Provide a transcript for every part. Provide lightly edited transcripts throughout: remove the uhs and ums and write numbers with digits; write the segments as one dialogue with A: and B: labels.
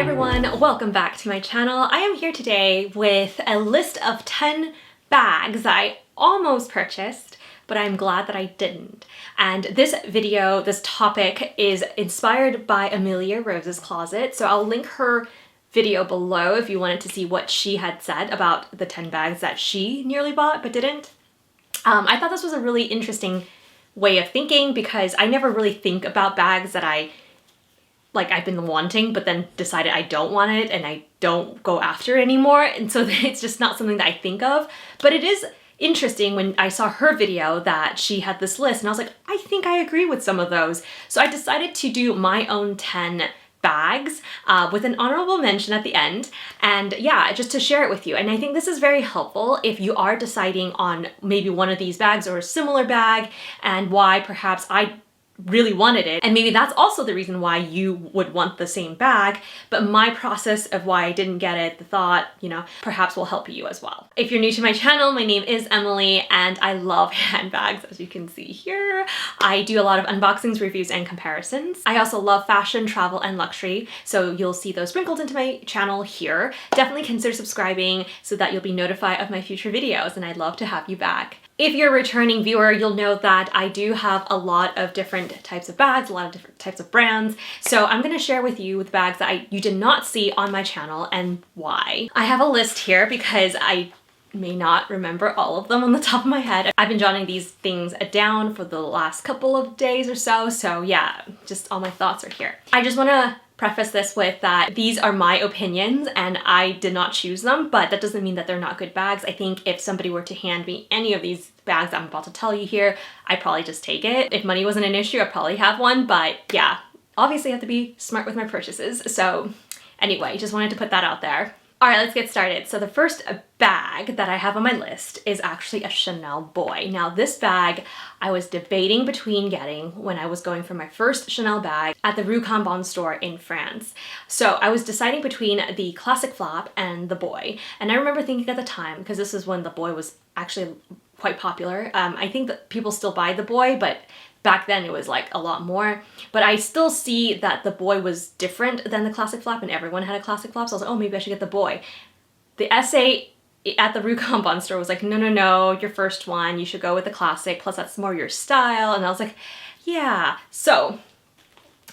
A: everyone, welcome back to my channel. I am here today with a list of 10 bags that I almost purchased, but I'm glad that I didn't. And this video, this topic is inspired by Amelia Rose's closet, so I'll link her video below if you wanted to see what she had said about the 10 bags that she nearly bought but didn't. I thought this was a really interesting way of thinking because I never really think about bags that I've been wanting but then decided I don't want it and I don't go after it anymore, and so it's just not something that I think of. But it is interesting when I saw her video that she had this list and I was like, I think I agree with some of those. So I decided to do my own 10 bags with an honorable mention at the end, and yeah, just to share it with you. And I think this is very helpful if you are deciding on maybe one of these bags or a similar bag and why perhaps I really wanted it, and maybe that's also the reason why you would want the same bag, but my process of why I didn't get it, the thought, perhaps will help you as well. If you're new to my channel, my name is Emily and I love handbags, as you can see here. I do a lot of unboxings, reviews, and comparisons. I also love fashion, travel, and luxury, so you'll see those sprinkled into my channel here. Definitely consider subscribing so that you'll be notified of my future videos, and I'd love to have you back. If you're a returning viewer, you'll know that I do have a lot of different types of bags, a lot of different types of brands. So I'm gonna share with you the bags that you did not see on my channel and why. I have a list here because I may not remember all of them on the top of my head. I've been jotting these things down for the last couple of days or so. So yeah, just all my thoughts are here. I just wanna preface this with that these are my opinions and I did not choose them, but that doesn't mean that they're not good bags. I think if somebody were to hand me any of these bags that I'm about to tell you here, I'd probably just take it. If money wasn't an issue, I'd probably have one, but yeah, obviously I have to be smart with my purchases. So anyway, just wanted to put that out there. All right, let's get started. So the first bag that I have on my list is actually a Chanel Boy. Now this bag I was debating between getting when I was going for my first Chanel bag at the Rue Cambon store in France. So I was deciding between the classic flap and the Boy. And I remember thinking at the time, because this is when the Boy was actually quite popular. I think that people still buy the Boy, but back then it was like a lot more, but I still see that the Boy was different than the classic flap and everyone had a classic flap, so I was like, oh, maybe I should get the Boy. The essay at the Rue Cambon store was like, no, your first one, you should go with the classic, plus that's more your style, and I was like, yeah. So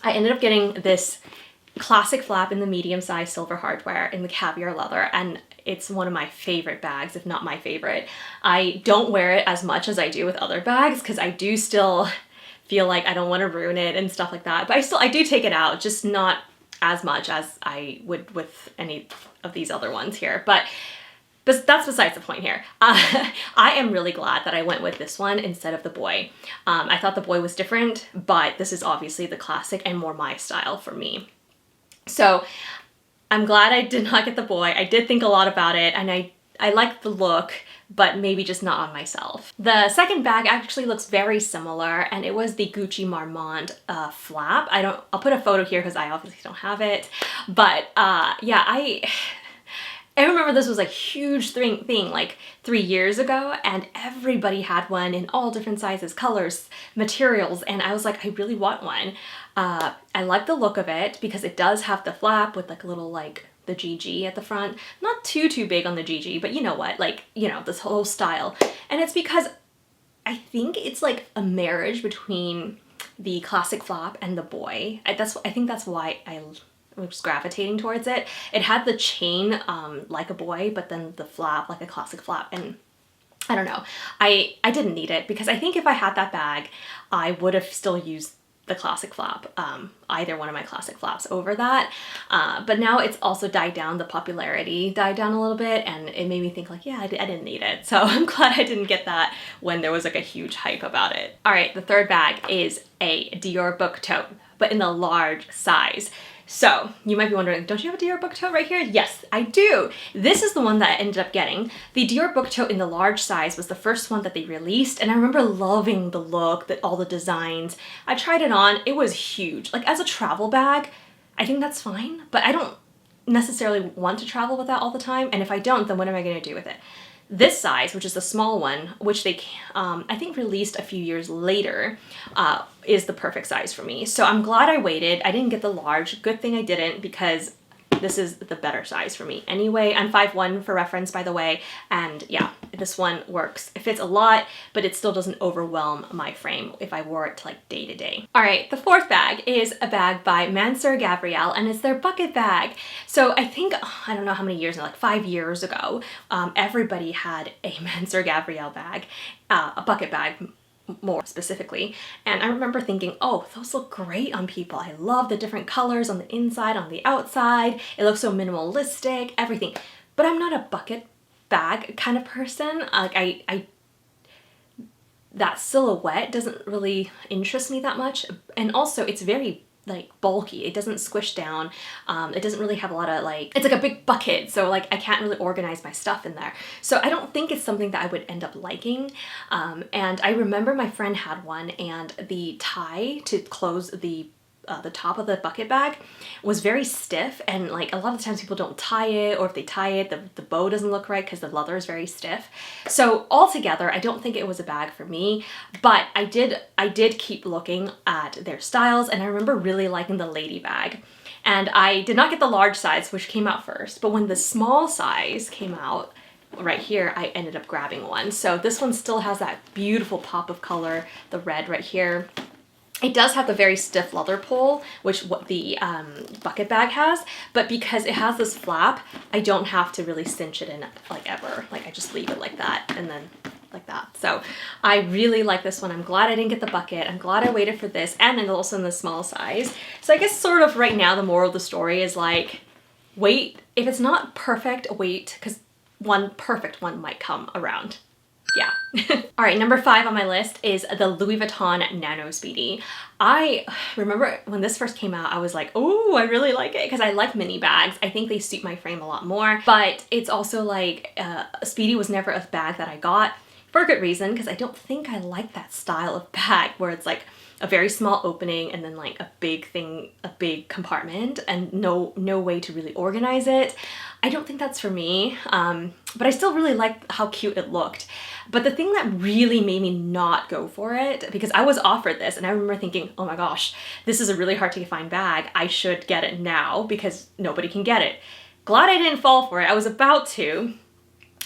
A: I ended up getting this classic flap in the medium size silver hardware in the caviar leather, and it's one of my favorite bags, if not my favorite. I don't wear it as much as I do with other bags because I do still feel like I don't want to ruin it and stuff like that, but I do take it out, just not as much as I would with any of these other ones here, but that's besides the point here. I am really glad that I went with this one instead of the Boy. I thought the Boy was different, but this is obviously the classic and more my style for me. So I'm glad I did not get the Boy. I did think a lot about it and I like the look, but maybe just not on myself. The second bag actually looks very similar, and it was the Gucci Marmont flap. I'll put a photo here because I obviously don't have it, but yeah, I remember this was a huge thing like 3 years ago, and everybody had one in all different sizes, colors, materials, and I was like, I really want one. I like the look of it because it does have the flap with like a little the GG at the front. Not too big on the GG, but you know what, this whole style. And it's because I think it's like a marriage between the classic flap and the Boy. I think that's why I was gravitating towards it. It had the chain like a Boy, but then the flap like a classic flap, and I don't know. I didn't need it because I think if I had that bag, I would have still used the classic flap, either one of my classic flaps over that. But now it's also died down, the popularity died down a little bit, and it made me think like, yeah, I didn't need it. So I'm glad I didn't get that when there was like a huge hype about it. All right, the third bag is a Dior Book tote, but in the large size. So you might be wondering, don't you have a Dior Book tote right here? Yes, I do. This is the one that I ended up getting. The Dior Book tote in the large size was the first one that they released, and I remember loving the look, all the designs. I tried it on, it was huge. Like as a travel bag, I think that's fine, but I don't necessarily want to travel with that all the time, and if I don't, then what am I gonna do with it? This size, which is the small one, which they I think released a few years later, is the perfect size for me. So I'm glad I waited. I didn't get the large. Good thing I didn't, because this is the better size for me. Anyway, I'm 5'1" for reference, by the way, and yeah, this one works. It fits a lot, but it still doesn't overwhelm my frame if I wore it to like day to day. All right, the fourth bag is a bag by Mansur Gavriel, and it's their bucket bag. So I think, I don't know how many years now, like 5 years ago, everybody had a Mansur Gavriel bag, a bucket bag more specifically. And I remember thinking, oh, those look great on people. I love the different colors on the inside, on the outside. It looks so minimalistic, everything. But I'm not a bucket bag kind of person. Like that silhouette doesn't really interest me that much. And also it's very like bulky. It doesn't squish down. It doesn't really have a lot of like, it's like a big bucket. So like I can't really organize my stuff in there. So I don't think it's something that I would end up liking. And I remember my friend had one, and the tie to close the top of the bucket bag was very stiff, and like a lot of times people don't tie it, or if they tie it, the bow doesn't look right because the leather is very stiff. So altogether, I don't think it was a bag for me, but I did keep looking at their styles, and I remember really liking the lady bag. And I did not get the large size, which came out first, but when the small size came out, right here, I ended up grabbing one. So this one still has that beautiful pop of color, the red right here. It does have the very stiff leather pull, which what the bucket bag has, but because it has this flap, I don't have to really cinch it in like ever. Like I just leave it like that and then like that. So I really like this one. I'm glad I didn't get the bucket. I'm glad I waited for this, and then also in the small size. So I guess sort of right now the moral of the story is like, wait. If it's not perfect, wait, because one perfect one might come around. Yeah. All right, number 5 on my list is the Louis Vuitton Nano Speedy. I remember when this first came out, I was like, oh, I really like it because I like mini bags. I think they suit my frame a lot more, but it's also like Speedy was never a bag that I got for a good reason, because I don't think I like that style of bag where it's like a very small opening and then like a big thing, a big compartment, and no way to really organize it. I don't think that's for me, but I still really liked how cute it looked. But the thing that really made me not go for it, because I was offered this and I remember thinking, oh my gosh, this is a really hard to find bag. I should get it now because nobody can get it. Glad I didn't fall for it. I was about to.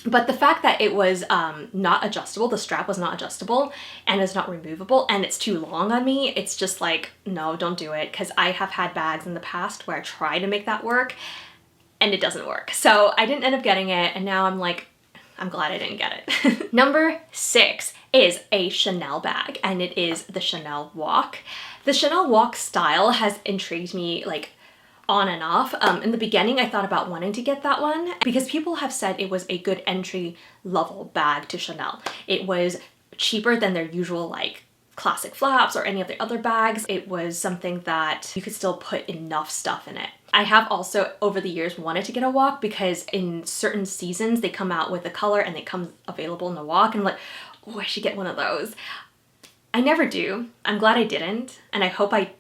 A: But the fact that it was not adjustable, the strap was not adjustable, and it's not removable, and it's too long on me, it's just like, no, don't do it, because I have had bags in the past where I try to make that work, and it doesn't work. So I didn't end up getting it, and now I'm like, I'm glad I didn't get it. Number 6 is a Chanel bag, and it is the Chanel Walk. The Chanel Walk style has intrigued me like on and off. In the beginning, I thought about wanting to get that one because people have said it was a good entry level bag to Chanel. It was cheaper than their usual like classic flaps or any of the other bags. It was something that you could still put enough stuff in it. I have also over the years wanted to get a Walk because in certain seasons they come out with a color and it comes available in the Walk, and I'm like, oh, I should get one of those. I never do. I'm glad I didn't, and I hope I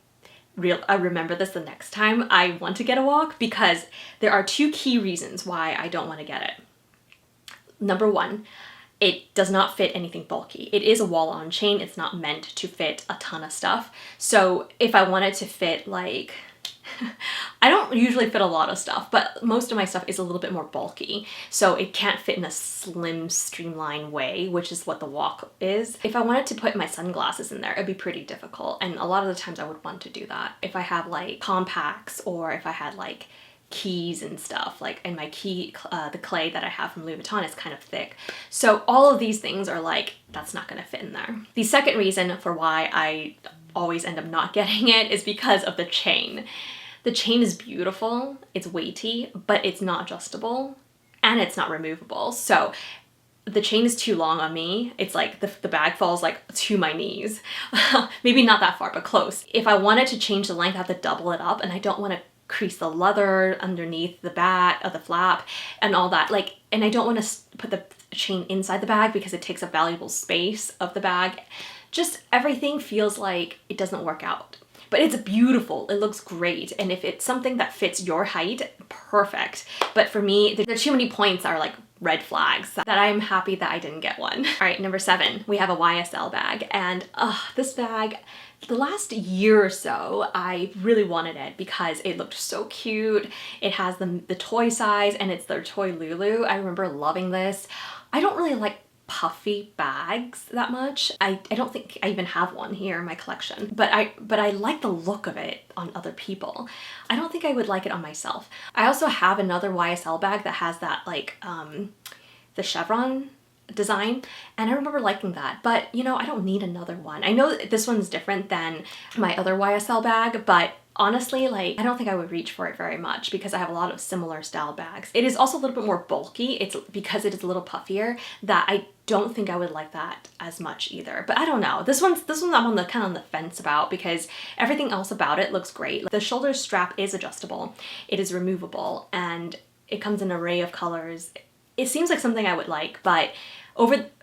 A: remember this the next time I want to get a Walk, because there are 2 key reasons why I don't want to get it. Number 1, it does not fit anything bulky. It is a wall-on chain. It's not meant to fit a ton of stuff. So if I wanted to fit like, I don't usually fit a lot of stuff, but most of my stuff is a little bit more bulky. So it can't fit in a slim, streamlined way, which is what the Walk is. If I wanted to put my sunglasses in there, it'd be pretty difficult. And a lot of the times I would want to do that. If I have like compacts, or if I had like keys and stuff, like in my key, the clay that I have from Louis Vuitton is kind of thick. So all of these things are like, that's not gonna fit in there. The second reason for why I always end up not getting it is because of the chain. The chain is beautiful, it's weighty, but it's not adjustable and it's not removable. So the chain is too long on me. It's like the bag falls like to my knees. Maybe not that far, but close. If I wanted to change the length, I have to double it up, and I don't want to crease the leather underneath the back of the flap and all that. Like, and I don't want to put the chain inside the bag because it takes up valuable space of the bag. Just everything feels like it doesn't work out. But it's beautiful, it looks great, and if it's something that fits your height, perfect. But for me, there are too many points that are like red flags that I'm happy that I didn't get one. All right, number 7, we have a YSL bag, and this bag The last year or so, I really wanted it because it looked so cute. It has the toy size and it's their Toy Loulou. I remember loving this. I don't really like puffy bags that much. I don't think I even have one here in my collection, but I like the look of it on other people. I don't think I would like it on myself. I also have another YSL bag that has that like the chevron design, and I remember liking that, but you know, I don't need another one. I know this one's different than my other YSL bag, but honestly, like, I don't think I would reach for it very much because I have a lot of similar style bags. It is also a little bit more bulky. It's because it is a little puffier that I don't think I would like that as much either. But I don't know. This one's I'm on the kind of on the fence about because everything else about it looks great. The shoulder strap is adjustable. It is removable and it comes in an array of colors. It seems like something I would like, but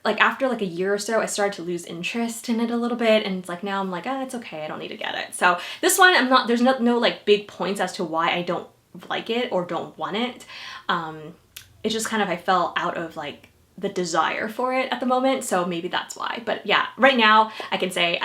A: after like a year or so, I started to lose interest in it a little bit, and it's like now I'm like, ah, it's okay, I don't need to get it. So this one, there's no like big points as to why I don't like it or don't want it. It's just kind of, I fell out of like the desire for it at the moment, so maybe that's why. But yeah, right now I can say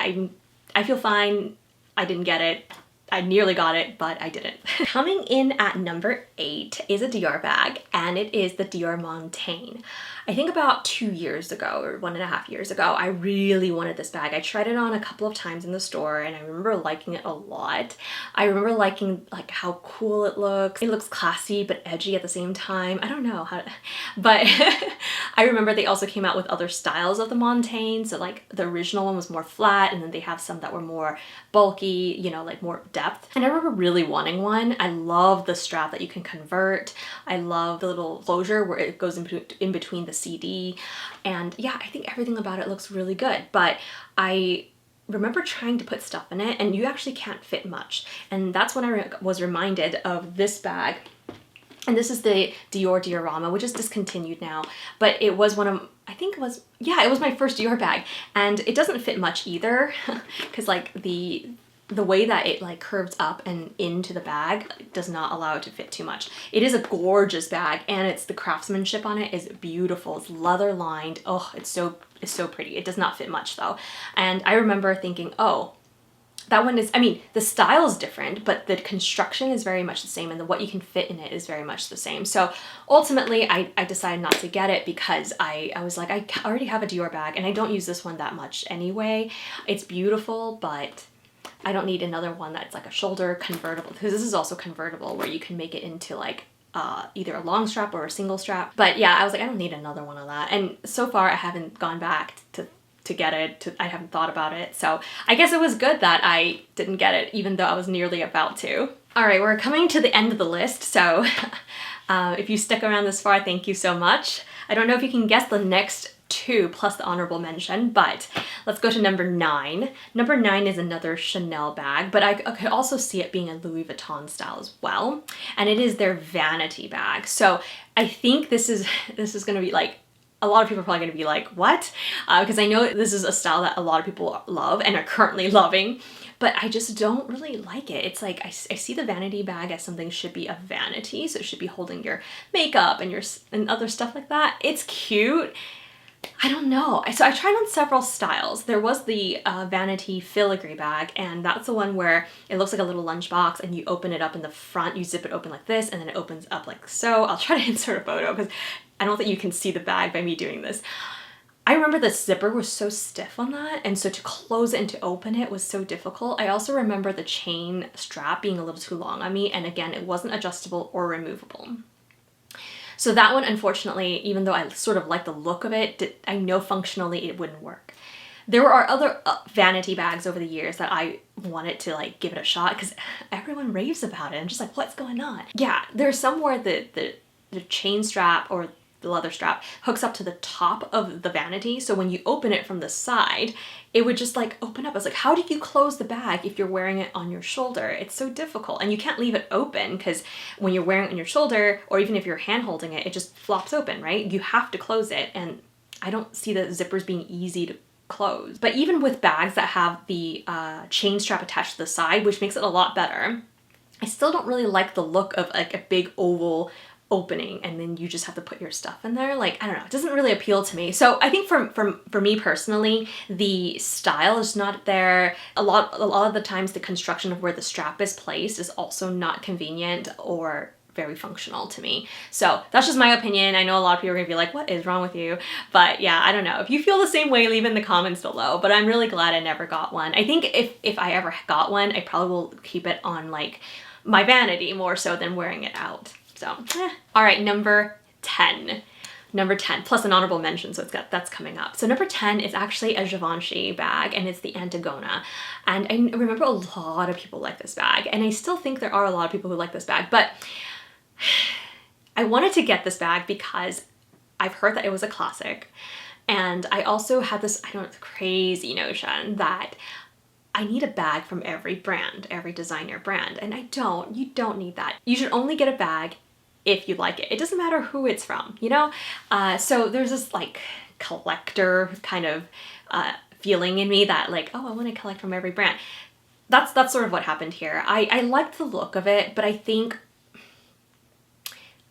A: I feel fine. I didn't get it. I nearly got it, but I didn't. Coming in at number 8 is a Dior bag, and it is the Dior Montaigne. I think about 2 years ago or 1.5 years ago, I really wanted this bag. I tried it on a couple of times in the store and I remember liking it a lot. I remember liking like how cool it looks. It looks classy but edgy at the same time. I don't know how to, but I remember they also came out with other styles of the Montaigne. So like the original one was more flat, and then they have some that were more bulky, you know, like more depth. And I remember really wanting one. I love the strap that you can convert. I love the little closure where it goes in between the CD, and yeah, I think everything about it looks really good. But I remember trying to put stuff in it and you actually can't fit much, and that's when I was reminded of this bag. And this is the Dior Diorama, which is discontinued now, but it was one of, I think it was, yeah, it was my first Dior bag, and it doesn't fit much either because like the way that it like curves up and into the bag does not allow it to fit too much. It is a gorgeous bag, and it's the craftsmanship on it is beautiful. It's leather lined. Oh, it's so pretty. It does not fit much though. And I remember thinking, oh, that one is, I mean, the style is different, but the construction is very much the same, and what you can fit in it is very much the same. So ultimately, I decided not to get it because I was like, I already have a Dior bag, and I don't use this one that much anyway. It's beautiful, but I don't need another one that's like a shoulder convertible, because this is also convertible where you can make it into like either a long strap or a single strap. But yeah, I was like, I don't need another one of that. And so far I haven't gone back to get it. I haven't thought about it. So I guess it was good that I didn't get it, even though I was nearly about to. All right, we're coming to the end of the list. So if you stuck around this far, thank you so much. I don't know if you can guess the next 2 plus the honorable mention, but let's go to number 9. Number 9 is another Chanel bag, but I could also see it being a Louis Vuitton style as well. And it is their Vanity bag. So I think this is gonna be like, a lot of people are probably going to be like, what? Because I know this is a style that a lot of people love and are currently loving, but I just don't really like it. It's like, I see the vanity bag as something should be a vanity, so it should be holding your makeup and other stuff like that. It's cute. I don't know. So I tried on several styles. There was the Vanity filigree bag, and that's the one where it looks like a little lunchbox and you open it up in the front, you zip it open like this, and then it opens up like so. I'll try to insert a photo because I don't think you can see the bag by me doing this. I remember the zipper was so stiff on that, and so to close it and to open it was so difficult. I also remember the chain strap being a little too long on me, and again, it wasn't adjustable or removable. So that one, unfortunately, even though I sort of like the look of it, I know functionally it wouldn't work. There are other vanity bags over the years that I wanted to like give it a shot because everyone raves about it. I'm just like, what's going on? Yeah, there's somewhere the chain strap or the leather strap hooks up to the top of the vanity, so when you open it from the side, it would just like open up. I was like, how do you close the bag if you're wearing it on your shoulder? It's so difficult, and you can't leave it open because when you're wearing it on your shoulder, or even if you're hand holding it, it just flops open, right? You have to close it, and I don't see the zippers being easy to close. But even with bags that have the chain strap attached to the side, which makes it a lot better, I still don't really like the look of like a big oval opening and then you just have to put your stuff in there. Like, I don't know, it doesn't really appeal to me. So I think for me personally, the style is not there. A lot of the times the construction of where the strap is placed is also not convenient or very functional to me. So that's just my opinion. I know a lot of people are gonna be like, what is wrong with you? But yeah, I don't know. If you feel the same way, leave in the comments below. But I'm really glad I never got one. I think if I ever got one, I probably will keep it on like my vanity more so than wearing it out. So, all right, number 10. Number 10, plus an honorable mention, so that's coming up. So number 10 is actually a Givenchy bag, and it's the Antigona. And I remember a lot of people like this bag, and I still think there are a lot of people who like this bag, but I wanted to get this bag because I've heard that it was a classic. And I also had this, I don't know, crazy notion that I need a bag from every brand, every designer brand. And you don't need that. You should only get a bag if you like it. It doesn't matter who it's from, you know? So there's this like collector kind of feeling in me that like, oh, I want to collect from every brand. That's sort of what happened here. I liked the look of it, but I think,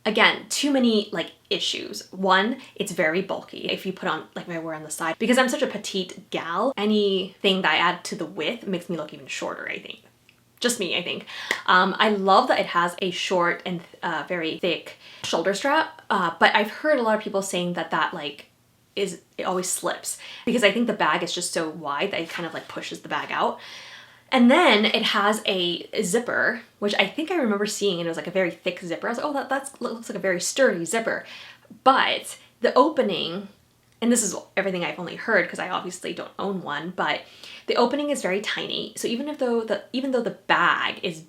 A: again, too many like issues. One, it's very bulky if you put on, like if I wear on the side, because I'm such a petite gal, anything that I add to the width makes me look even shorter, I think. Just me, I think. I love that it has a short and very thick shoulder strap, but I've heard a lot of people saying that like it always slips, because I think the bag is just so wide that it kind of like pushes the bag out. And then it has a zipper, which I think I remember seeing, and it was like a very thick zipper. I was like, oh, that looks like a very sturdy zipper. But the opening, and this is everything I've only heard because I obviously don't own one, but the opening is very tiny. So even though the bag is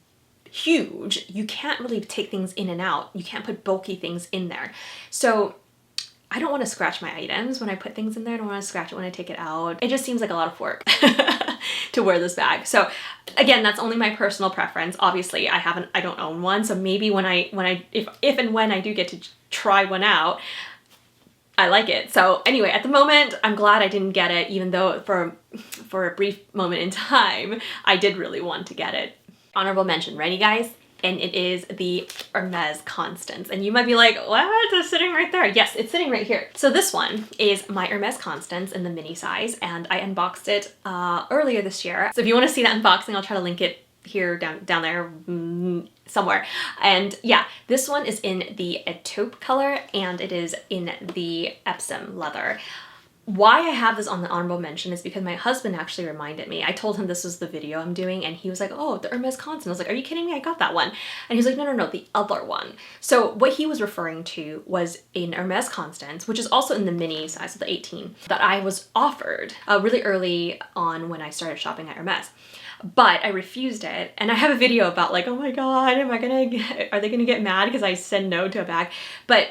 A: huge, you can't really take things in and out. You can't put bulky things in there. So I don't want to scratch my items when I put things in there. I don't want to scratch it when I take it out. It just seems like a lot of work to wear this bag. So again, that's only my personal preference. Obviously, I don't own one. So maybe if and when I do get to try one out, I like it. So anyway, at the moment, I'm glad I didn't get it, even though for a brief moment in time, I did really want to get it. Honorable mention, ready guys? And it is the Hermes Constance. And you might be like, what? It's sitting right there. Yes, it's sitting right here. So this one is my Hermes Constance in the mini size, and I unboxed it earlier this year. So if you want to see that unboxing, I'll try to link it here, down there, somewhere. And yeah, this one is in the taupe color, and it is in the Epsom leather. Why I have this on the honorable mention is because my husband actually reminded me. I told him this was the video I'm doing, and he was like, oh, the Hermes Constance. I was like, are you kidding me? I got that one. And he was like, no, the other one. So what he was referring to was an Hermes Constance, which is also in the mini size of the 18, that I was offered really early on when I started shopping at Hermes. But I refused it, and I have a video about like, oh my god, are they gonna get mad because I said no to a bag? But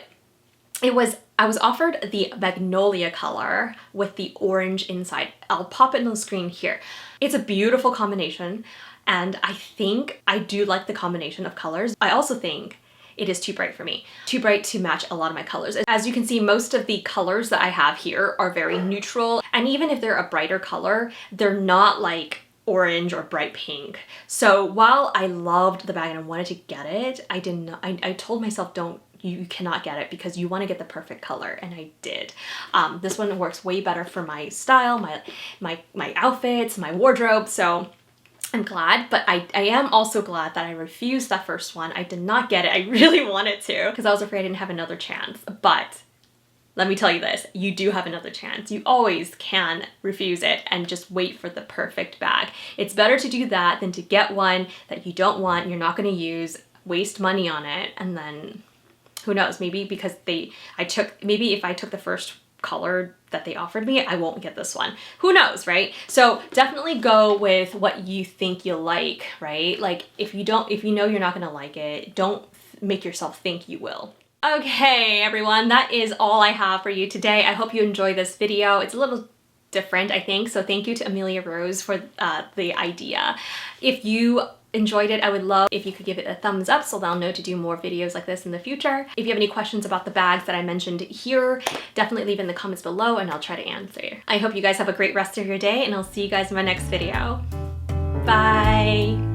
A: I was offered the magnolia color with the orange inside. I'll pop it on the screen here. It's a beautiful combination, and I think I do like the combination of colors. I also think it is too bright for me. Too bright to match a lot of my colors. As you can see, most of the colors that I have here are very neutral, and even if they're a brighter color, they're not like orange or bright pink. So while I loved the bag and I wanted to get it, I told myself, you cannot get it because you want to get the perfect color, and I did. This one works way better for my style, my outfits, my wardrobe, so I'm glad. But I am also glad that I refused that first one. I did not get it. I really wanted to because I was afraid I didn't have another chance. But let me tell you this, you do have another chance. You always can refuse it and just wait for the perfect bag. It's better to do that than to get one that you don't want, you're not going to use, waste money on it, and then who knows, maybe because maybe if I took the first color that they offered me, I won't get this one. Who knows, right? So definitely go with what you think you'll like, right? Like if you know you're not gonna like it, don't make yourself think you will. Okay, everyone, that is all I have for you today. I hope you enjoy this video. It's a little different, I think, so thank you to Amelia Rose for the idea. If you enjoyed it, I would love if you could give it a thumbs up so that I'll know to do more videos like this in the future. If you have any questions about the bags that I mentioned here, definitely leave in the comments below and I'll try to answer. I hope you guys have a great rest of your day, and I'll see you guys in my next video. Bye!